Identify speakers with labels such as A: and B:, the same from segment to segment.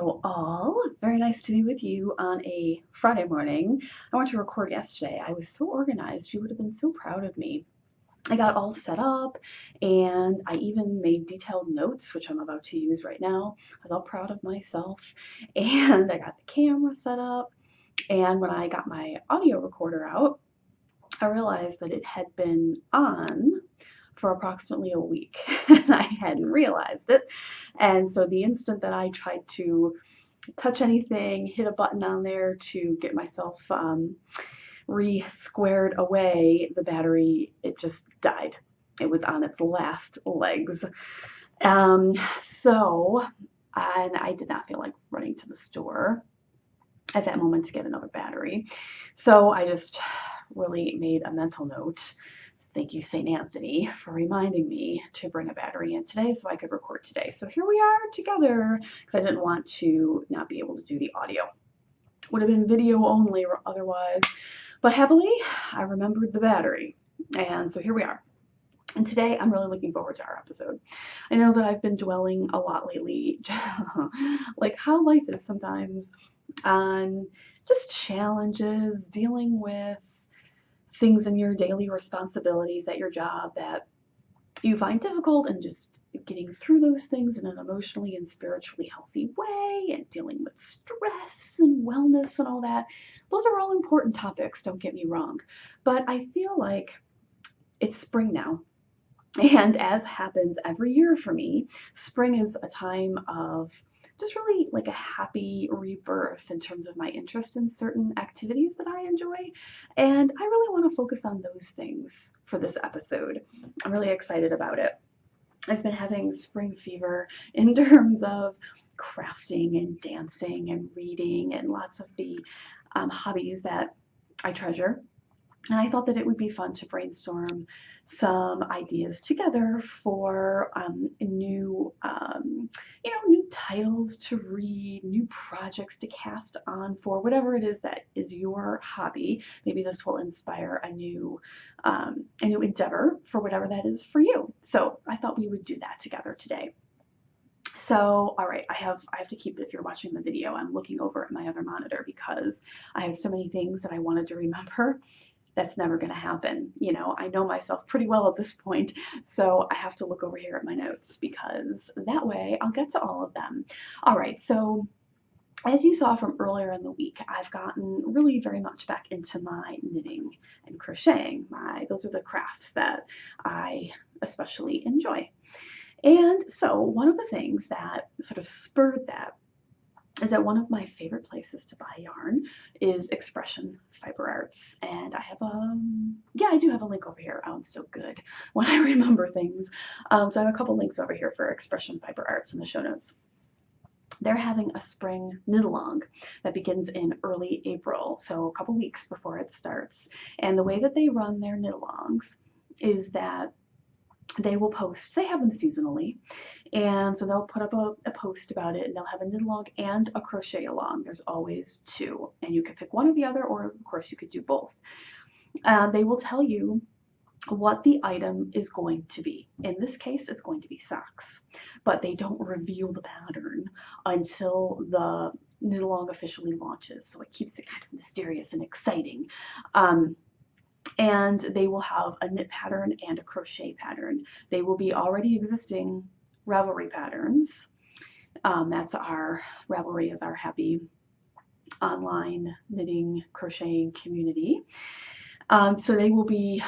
A: Hello all, very nice to be with you on a Friday morning. I went to record yesterday. I was so organized, you would have been so proud of me. I got all set up and I even made detailed notes, which I'm about to use right now. I was all proud of myself and I got the camera set up. And when I got my audio recorder out, I realized that it had been on for approximately a week and I hadn't realized it. And so the instant that I tried to touch anything, hit a button on there to get myself re-squared away, the battery, it just died. It was on its last legs. So I did not feel like running to the store at that moment to get another battery. So I just really made a mental note. Thank you, St. Anthony, for reminding me to bring a battery in today so I could record today. So here we are together because I didn't want to not be able to do the audio. Would have been video only otherwise, but happily I remembered the battery. And so here we are. And today I'm really looking forward to our episode. I know that I've been dwelling a lot lately, like how life is sometimes, on just challenges, dealing with things in your daily responsibilities at your job that you find difficult, and just getting through those things in an emotionally and spiritually healthy way, and dealing with stress and wellness and all that. Those are all important topics, don't get me wrong. But I feel like it's spring now. And as happens every year for me, spring is a time of just really like a happy rebirth in terms of my interest in certain activities that I enjoy. And I really want to focus on those things for this episode. I'm really excited about it. I've been having spring fever in terms of crafting and dancing and reading and lots of the hobbies that I treasure. And I thought that it would be fun to brainstorm some ideas together for new titles to read, new projects to cast on for whatever it is that is your hobby. Maybe this will inspire a new endeavor for whatever that is for you. So I thought we would do that together today. So, all right, I have to keep, if you're watching the video, I'm looking over at my other monitor because I have so many things that I wanted to remember. That's never going to happen. I know myself pretty well at this point, so I have to look over here at my notes because that way I'll get to all of them. All right, so as you saw from earlier in the week, I've gotten really very much back into my knitting and crocheting. Those are the crafts that I especially enjoy. And so one of the things that sort of spurred that is that one of my favorite places to buy yarn is Expression Fiber Arts. And I do have a link over here. Oh, I'm so good when I remember things. So I have a couple links over here for Expression Fiber Arts in the show notes. They're having a spring knit-along that begins in early April, so a couple weeks before it starts. And the way that they run their knit-alongs is that they will post, they have them seasonally, and so they'll put up a post about it, and they'll have a knit along and a crochet along. There's always two, and you could pick one or the other, or of course you could do both. They will tell you what the item is going to be. In this case, it's going to be socks, but they don't reveal the pattern until the knit along officially launches, so it keeps it kind of mysterious and exciting. And they will have a knit pattern and a crochet pattern. They will be already existing Ravelry patterns. That's our Ravelry is our happy online knitting crocheting community. So they will be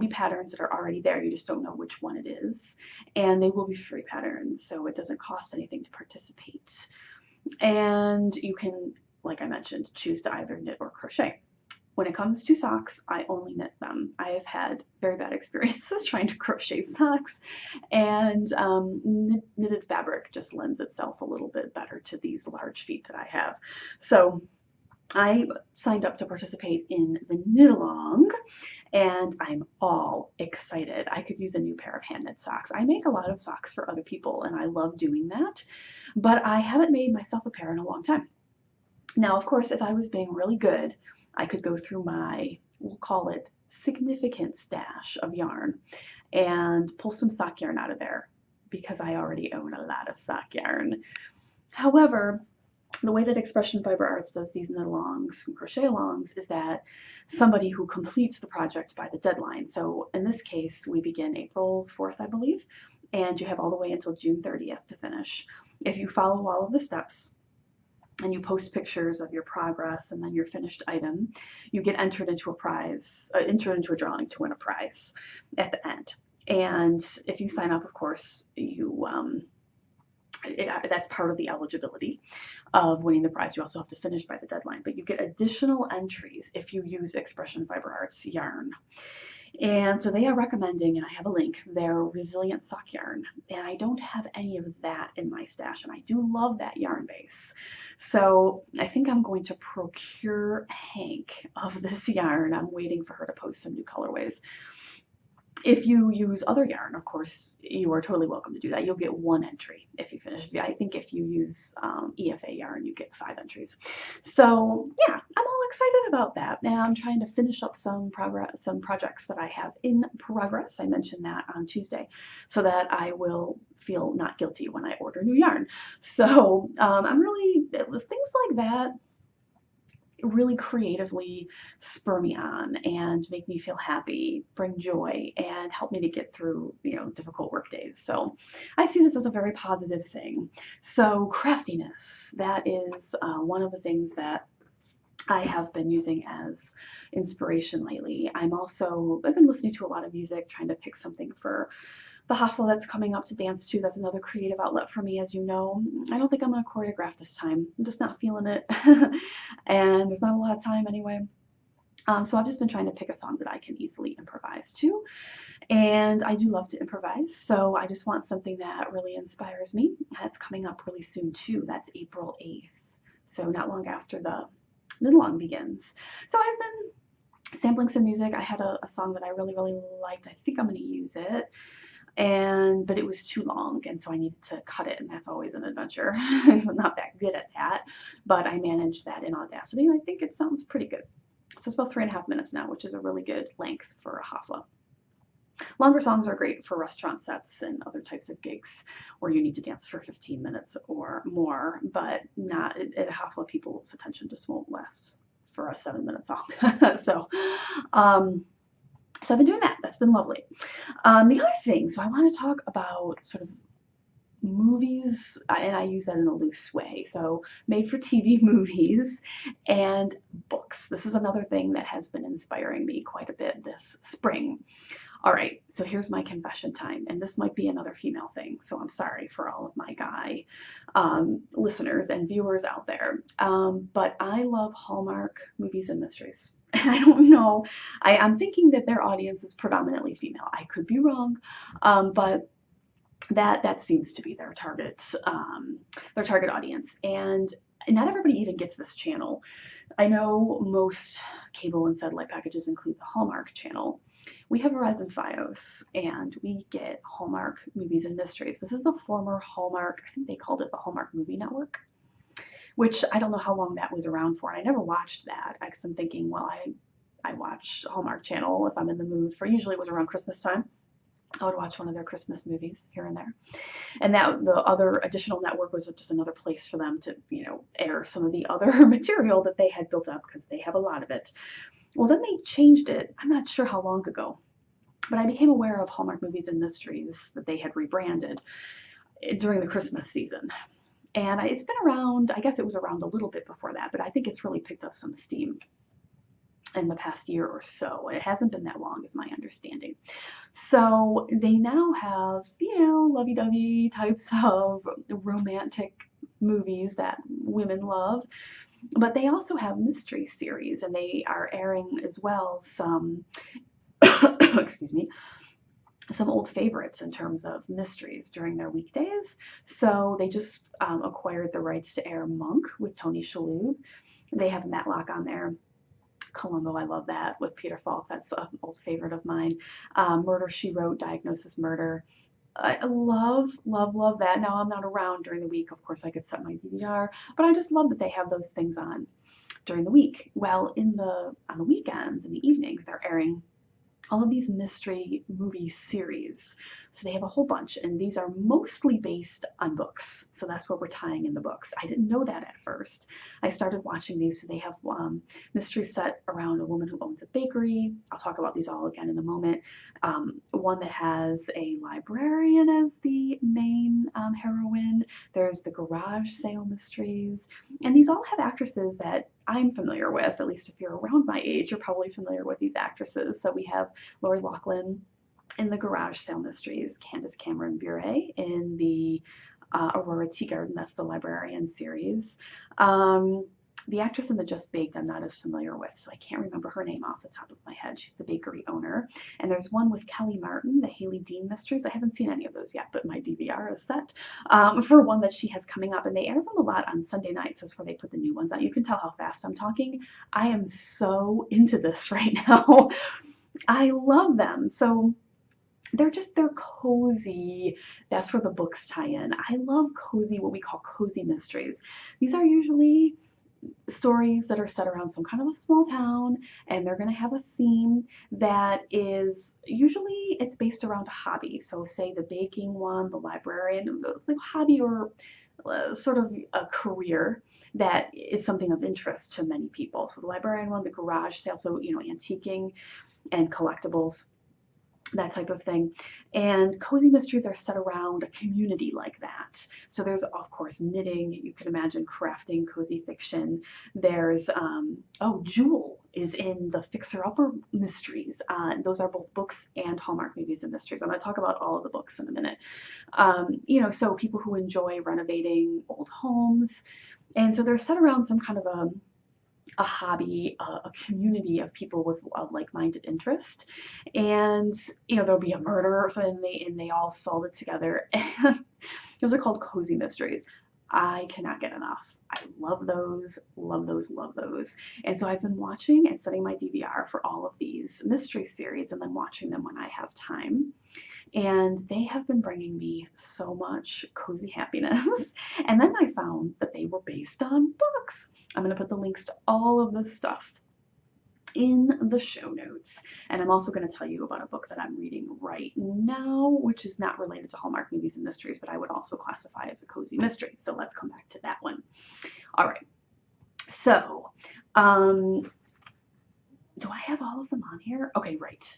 A: patterns that are already there. You just don't know which one it is, and they will be free patterns, so it doesn't cost anything to participate. And you can, like I mentioned, choose to either knit or crochet. When it comes to socks, I only knit them. I have had very bad experiences trying to crochet socks, and knitted fabric just lends itself a little bit better to these large feet that I have. So I signed up to participate in the knit along, and I'm all excited. I could use a new pair of hand knit socks. I make a lot of socks for other people, and I love doing that, but I haven't made myself a pair in a long time. Now, of course, if I was being really good, I could go through my, we'll call it, significant stash of yarn and pull some sock yarn out of there because I already own a lot of sock yarn. However, The way that Expression Fiber Arts does these knit-alongs, crochet-alongs, is that somebody who completes the project by the deadline. So in this case, we begin April 4th, I believe, and you have all the way until June 30th to finish. If you follow all of the steps and you post pictures of your progress and then your finished item, you get entered into a prize, entered into a drawing to win a prize at the end. And if you sign up, of course, that's part of the eligibility of winning the prize. You also have to finish by the deadline, but you get additional entries if you use Expression Fiber Arts yarn. And so they are recommending, and I have a link, their Resilient Sock yarn. And I don't have any of that in my stash, and I do love that yarn base. So I think I'm going to procure Hank of this yarn. I'm waiting for her to post some new colorways. If you use other yarn, of course, you are totally welcome to do that. You'll get 1 entry if you finish. I think if you use EFA yarn, you get 5 entries. So yeah, I'm all excited about that. Now I'm trying to finish up some projects that I have in progress. I mentioned that on Tuesday, so that I will feel not guilty when I order new yarn. So I'm really, things like that really creatively spur me on and make me feel happy, bring joy, and help me to get through, difficult work days. So I see this as a very positive thing. So craftiness, that is one of the things that I have been using as inspiration lately. I've been listening to a lot of music, trying to pick something for the hafla that's coming up to dance to. That's another creative outlet for me, as you know. I don't think I'm going to choreograph this time. I'm just not feeling it. And there's not a lot of time anyway. So I've just been trying to pick a song that I can easily improvise to. And I do love to improvise. So I just want something that really inspires me. That's coming up really soon too. That's April 8th. So not long after the knit-along begins. So I've been sampling some music. I had a song that I really, really liked. I think I'm going to use it. But it was too long, and so I needed to cut it, and that's always an adventure. I'm not that good at that, but I managed that in Audacity, and I think it sounds pretty good. So it's about 3.5 minutes now, which is a really good length for a hafla. Longer songs are great for restaurant sets and other types of gigs where you need to dance for 15 minutes or more, but not at a hafla. People's attention just won't last for a 7-minute song. So I've been doing that. That's been lovely. The other thing, so I want to talk about sort of movies, and I use that in a loose way. So made for TV movies and books. This is another thing that has been inspiring me quite a bit this spring. All right, so here's my confession time, and this might be another female thing, so I'm sorry for all of my guy listeners and viewers out there, but I love Hallmark movies and mysteries. I don't know, I'm thinking that their audience is predominantly female. I could be wrong, but that seems to be their target audience, and not everybody even gets this channel. I know most cable and satellite packages include the Hallmark channel. We have Verizon Fios, and we get Hallmark movies and mysteries. This is the former Hallmark, I think they called it the Hallmark Movie Network, which I don't know how long that was around for. And I never watched that because I'm thinking, well, I watch Hallmark Channel if I'm in the mood for, usually it was around Christmas time. I would watch one of their Christmas movies here and there. And that the other additional network was just another place for them to, air some of the other material that they had built up, because they have a lot of it. Well, then they changed it. I'm not sure how long ago, but I became aware of Hallmark Movies and Mysteries that they had rebranded during the Christmas season. And it's been around, I guess it was around a little bit before that, but I think it's really picked up some steam in the past year or so. It hasn't been that long, is my understanding. So they now have, lovey-dovey types of romantic movies that women love, but they also have mystery series, and they are airing as well some, excuse me, some old favorites in terms of mysteries during their weekdays. So they just acquired the rights to air Monk with Tony Shalhoub. They have Matlock on there. Columbo, I love that, with Peter Falk. That's an old favorite of mine. Murder, She Wrote, Diagnosis Murder. I love, love, love that. Now, I'm not around during the week. Of course, I could set my DVR, but I just love that they have those things on during the week. Well, on the weekends, in the evenings, they're airing all of these mystery movie series. So they have a whole bunch, and these are mostly based on books. So that's where we're tying in the books. I didn't know that at first. I started watching these. So they have mysteries set around a woman who owns a bakery. I'll talk about these all again in a moment. One that has a librarian as the main heroine. There's the garage sale mysteries. And these all have actresses that I'm familiar with. At least if you're around my age, you're probably familiar with these actresses. So we have Lori Loughlin in the Garage Sale Mysteries, Candace Cameron Bure in the Aurora Teagarden, that's the librarian series. The actress in the Just Baked I'm not as familiar with, so I can't remember her name off the top of my head. She's the bakery owner. And there's one with Kelly Martin, the Haley Dean Mysteries. I haven't seen any of those yet, but my DVR is set for one that she has coming up. And they air them a lot on Sunday nights. That's where they put the new ones on. You can tell how fast I'm talking. I am so into this right now. I love them. So they're cozy. That's where the books tie in. I love cozy, what we call cozy mysteries. These are usually stories that are set around some kind of a small town, and they're going to have a theme that is usually it's based around a hobby. So say the baking one, the librarian, the hobby or sort of a career that is something of interest to many people. So the librarian one, the garage sale, so antiquing and collectibles, that type of thing. And cozy mysteries are set around a community like that. So there's, of course, knitting. You can imagine crafting, cozy fiction. There's, Jewel is in the Fixer Upper mysteries. Those are both books and Hallmark movies and mysteries. I'm going to talk about all of the books in a minute. So people who enjoy renovating old homes. And so they're set around some kind of a hobby, a community of people with a like-minded interest, and there'll be a murder or something, and they all solve it together. And those are called cozy mysteries. I cannot get enough. I love those, love those, love those. And so I've been watching and setting my DVR for all of these mystery series, and then watching them when I have time. And they have been bringing me so much cozy happiness. And then I found that they were based on books. I'm going to put the links to all of this stuff in the show notes. And I'm also going to tell you about a book that I'm reading right now, which is not related to Hallmark movies and mysteries, but I would also classify as a cozy mystery. So let's come back to that one. All right. So, do I have all of them on here? Okay, right.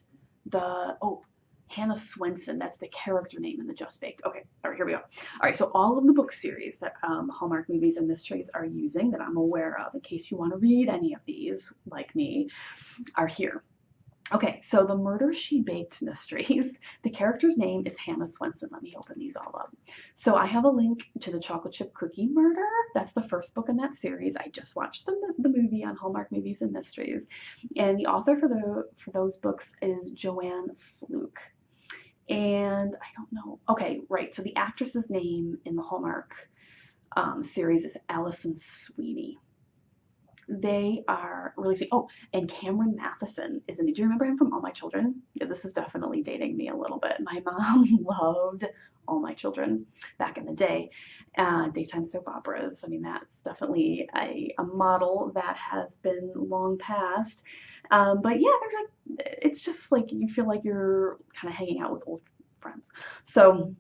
A: Hannah Swenson, that's the character name in the Just Baked. Okay, all right, here we go. All right, so all of the book series that Hallmark movies and mysteries are using that I'm aware of, in case you want to read any of these, like me, are here. Okay, so the Murder She Baked mysteries, the character's name is Hannah Swenson. Let me open these all up. So I have a link to the Chocolate Chip Cookie Murder. That's the first book in that series. I just watched the movie on Hallmark Movies and Mysteries. And the author for those books is Joanne Fluke. And I don't know. Okay, right. So the actress's name in the Hallmark series is Allison Sweeney. They are really sweet. Oh, and Cameron Matheson is in it. Do you remember him from All My Children? Yeah, this is definitely dating me a little bit. My mom loved All My Children back in the day. Daytime soap operas. I mean, that's definitely a model that has been long past. But yeah, it's just like you feel like you're kind of hanging out with old friends. So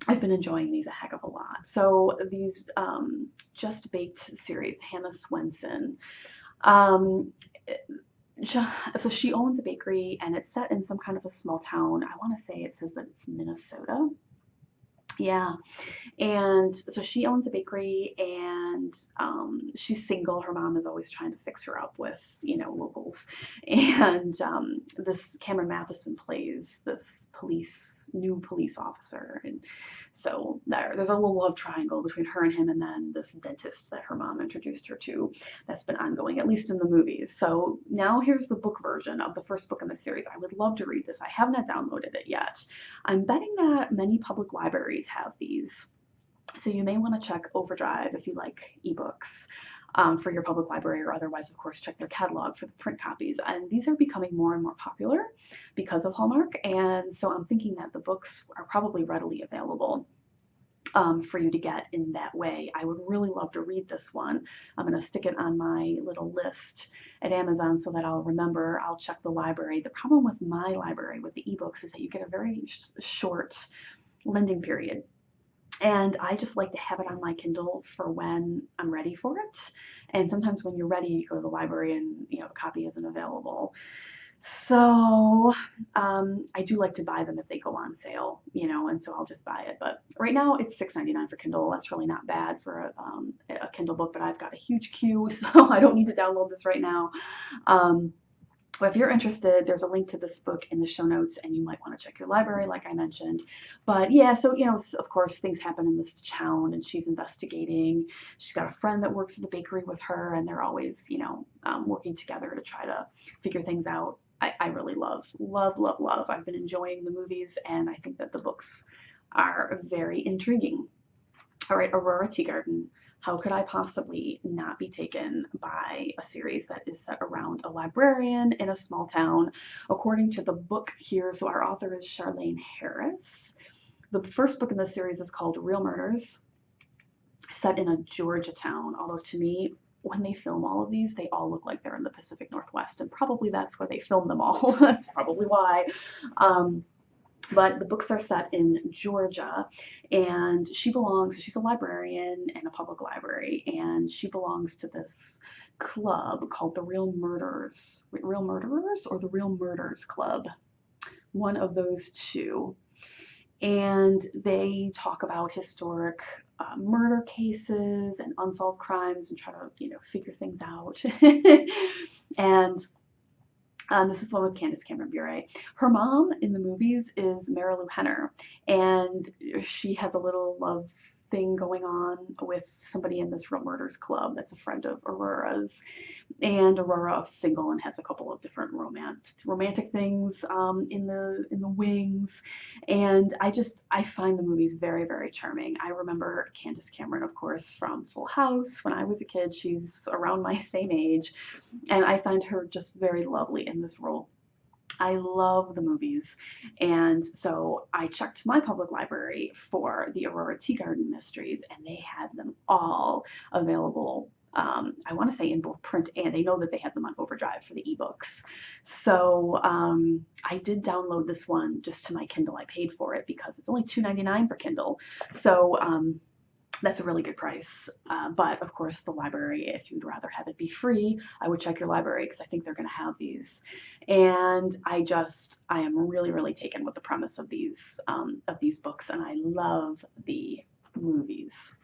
A: I've been enjoying these a heck of a lot. So these Just Baked series, Hannah Swenson. So she owns a bakery, and it's set in some kind of a small town. I want to say it says that it's Minnesota. Yeah. And so she owns a bakery, and she's single. Her mom is always trying to fix her up with, locals. And this Cameron Matheson plays this new police officer. And so there's a little love triangle between her and him, and then this dentist that her mom introduced her to that's been ongoing, at least in the movies. So now here's the book version of the first book in the series. I would love to read this. I have not downloaded it yet. I'm betting that many public libraries have these. So you may want to check Overdrive if you like ebooks for your public library, or otherwise, of course, check their catalog for the print copies. And these are becoming more and more popular because of Hallmark. And so I'm thinking that the books are probably readily available. for you to get in that way. I would really love to read this one. I'm going to stick it on my little list at Amazon so that I'll remember. I'll check the library. The problem with my library with the ebooks is that you get a very short lending period. And I just like to have it on my Kindle for when I'm ready for it. And sometimes when you're ready, you go to the library and the copy isn't available. So I do like to buy them if they go on sale, and so I'll just buy it. But right now it's $6.99 for Kindle. That's really not bad for a Kindle book, but I've got a huge queue, so I don't need to download this right now. But if you're interested, there's a link to this book in the show notes, and you might want to check your library, like I mentioned. But yeah, so, of course, things happen in this town, and she's investigating. She's got a friend that works at the bakery with her, and they're always, working together to try to figure things out. I really love. I've been enjoying the movies, and I think that the books are very intriguing. All right, Aurora Teagarden. How could I possibly not be taken by a series that is set around a librarian in a small town? According to the book here, so our author is Charlaine Harris. The first book in this series is called Real Murders, set in a Georgia town, although to me, when they film all of these, they all look like they're in the Pacific Northwest, and probably that's where they filmed them all. That's probably why. But the books are set in Georgia, and she's a librarian in a public library, and she belongs to this club called the Real Murderers or the Real Murders Club, one of those two. And they talk about historic murder cases and unsolved crimes and try to, figure things out. And this is the one with Candace Cameron Bure. Her mom in the movies is Marilu Henner, and she has a little love thing going on with somebody in this Real Murders Club that's a friend of Aurora's. And Aurora is single and has a couple of different romantic things in the wings. And I find the movies very, very charming. I remember Candace Cameron, of course, from Full House. When I was a kid, she's around my same age, and I find her just very lovely in this role. I love the movies, and so I checked my public library for the Aurora Teagarden mysteries, and they had them all available. I want to say in both print, and they know that they had them on Overdrive for the ebooks. So I did download this one just to my Kindle. I paid for it because it's only $2.99 for Kindle. So that's a really good price. But of course, the library, if you'd rather have it be free, I would check your library because I think they're going to have these. And I am really, really taken with the premise of these books, and I love the movies.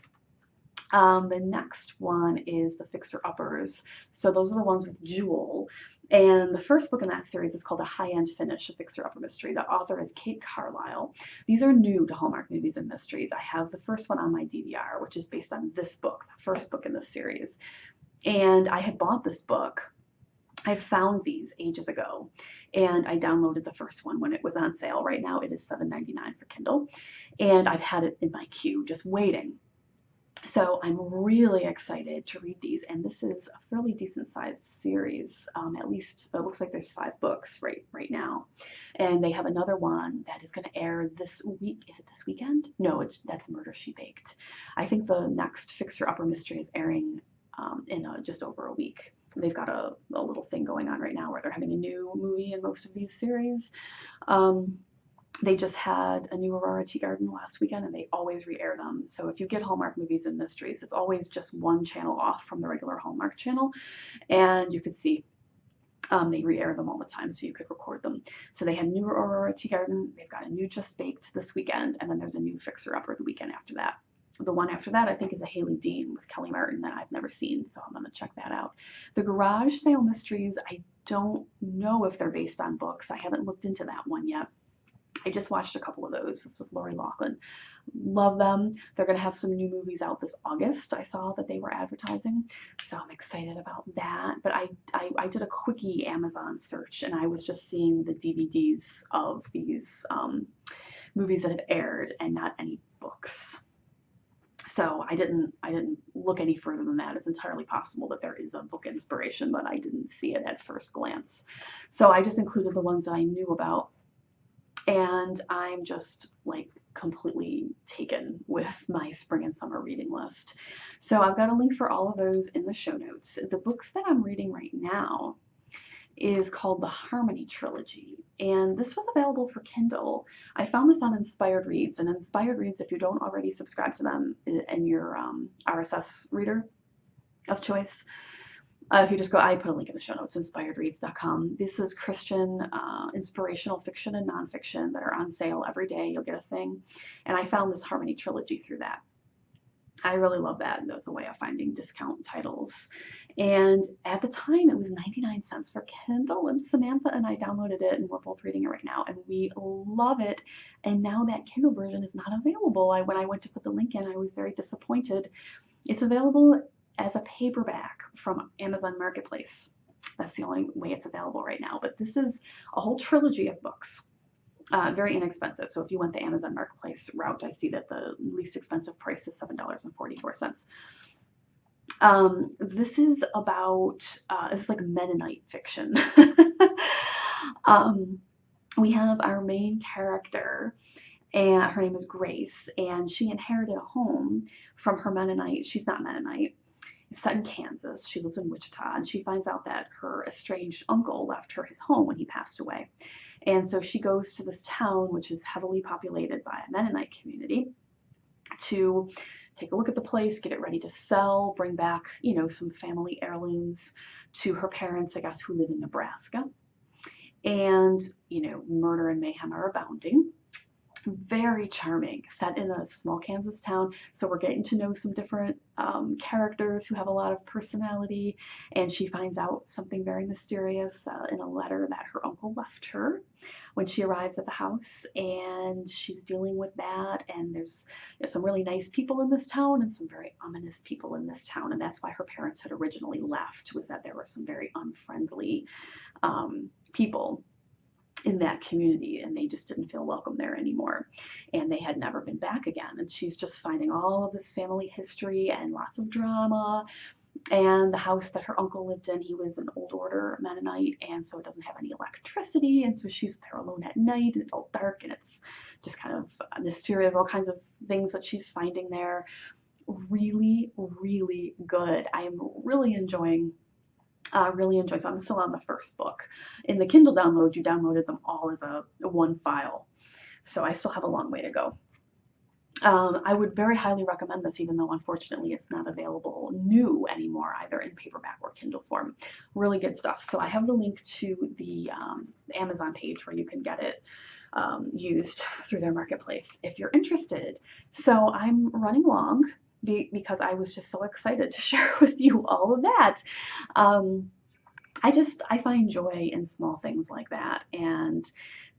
A: The next one is the Fixer Uppers. So those are the ones with Jewel. And the first book in that series is called A High-End Finish, a Fixer Upper Mystery. The author is Kate Carlisle. These are new to Hallmark Movies and Mysteries. I have the first one on my DVR, which is based on this book, the first book in this series. And I had bought this book. I found these ages ago, and I downloaded the first one when it was on sale. Right now it is $7.99 for Kindle, and I've had it in my queue just waiting. So I'm really excited to read these, and this is a fairly decent sized series. At least it looks like there's 5 books right now, and they have another one that is going to air this week. Is it this weekend? No, that's Murder, She Baked. I think the next Fixer Upper Mystery is airing in just over a week. They've got a little thing going on right now where they're having a new movie in most of these series. They just had a new Aurora Teagarden last weekend, and they always re-air them. So if you get Hallmark Movies and Mysteries, it's always just one channel off from the regular Hallmark channel, and you could see they re-air them all the time, so you could record them. So they had new Aurora Teagarden, they've got a new Just Baked this weekend, and then there's a new Fixer Upper the weekend after that. The one after that, I think, is a Haley Dean with Kelly Martin that I've never seen, so I'm going to check that out. The Garage Sale Mysteries, I don't know if they're based on books. I haven't looked into that one yet. I just watched a couple of those. This was Lori Loughlin. Love them. They're going to have some new movies out this August. I saw that they were advertising, so I'm excited about that. But I did a quickie Amazon search, and I was just seeing the DVDs of these movies that have aired and not any books. So I didn't look any further than that. It's entirely possible that there is a book inspiration, but I didn't see it at first glance. So I just included the ones that I knew about. And I'm just like completely taken with my spring and summer reading list. So I've got a link for all of those in the show notes. The book that I'm reading right now is called the Harmony Trilogy, and this was available for Kindle. I found this on Inspired Reads, and Inspired Reads, if you don't already subscribe to them in your RSS reader of choice, if you just go, I put a link in the show notes, inspiredreads.com. This is Christian inspirational fiction and nonfiction that are on sale every day. You'll get a thing. And I found this Harmony Trilogy through that. I really love that. That was a way of finding discount titles. And at the time, it was 99 cents for Kindle, and Samantha and I downloaded it, and we're both reading it right now, and we love it. And now that Kindle version is not available. When I went to put the link in, I was very disappointed. It's available as a paperback from Amazon Marketplace. That's the only way it's available right now. But this is a whole trilogy of books. Very inexpensive. So if you went the Amazon Marketplace route, I see that the least expensive price is $7.44. This is about, it's like Mennonite fiction. We have our main character, and her name is Grace, and she inherited a home from her Mennonite. She's not Mennonite. It's set in Kansas. She lives in Wichita, and she finds out that her estranged uncle left her his home when he passed away. And so she goes to this town, which is heavily populated by a Mennonite community, to take a look at the place, get it ready to sell, bring back, some family heirlooms to her parents, I guess, who live in Nebraska. And, murder and mayhem are abounding. Very charming, set in a small Kansas town. So we're getting to know some different characters who have a lot of personality, and she finds out something very mysterious in a letter that her uncle left her when she arrives at the house, and she's dealing with that. And there's some really nice people in this town and some very ominous people in this town, and that's why her parents had originally left, was that there were some very unfriendly people in that community, and they just didn't feel welcome there anymore, and they had never been back again. And she's just finding all of this family history and lots of drama. And the house that her uncle lived in, he was an old order Mennonite, and so it doesn't have any electricity, and so she's there alone at night, and it's all dark, and it's just kind of mysterious, all kinds of things that she's finding there. Really, really good. I am really enjoying. So I'm still on the first book. In the Kindle download, you downloaded them all as a one file. So I still have a long way to go. I would very highly recommend this, even though unfortunately it's not available new anymore, either in paperback or Kindle form. Really good stuff. So I have the link to the Amazon page where you can get it used through their marketplace if you're interested. So I'm running long, because I was just so excited to share with you all of that. I find joy in small things like that, and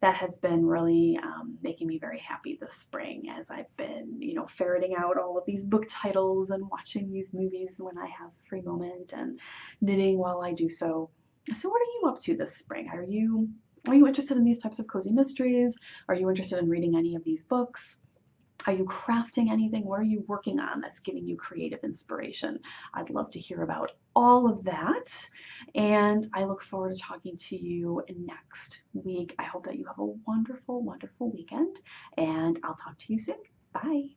A: that has been really making me very happy this spring, as I've been, ferreting out all of these book titles and watching these movies when I have a free moment, and knitting while I do so. So what are you up to this spring? Are you interested in these types of cozy mysteries? Are you interested in reading any of these books? Are you crafting anything? What are you working on that's giving you creative inspiration? I'd love to hear about all of that. And I look forward to talking to you next week. I hope that you have a wonderful, wonderful weekend, and I'll talk to you soon. Bye.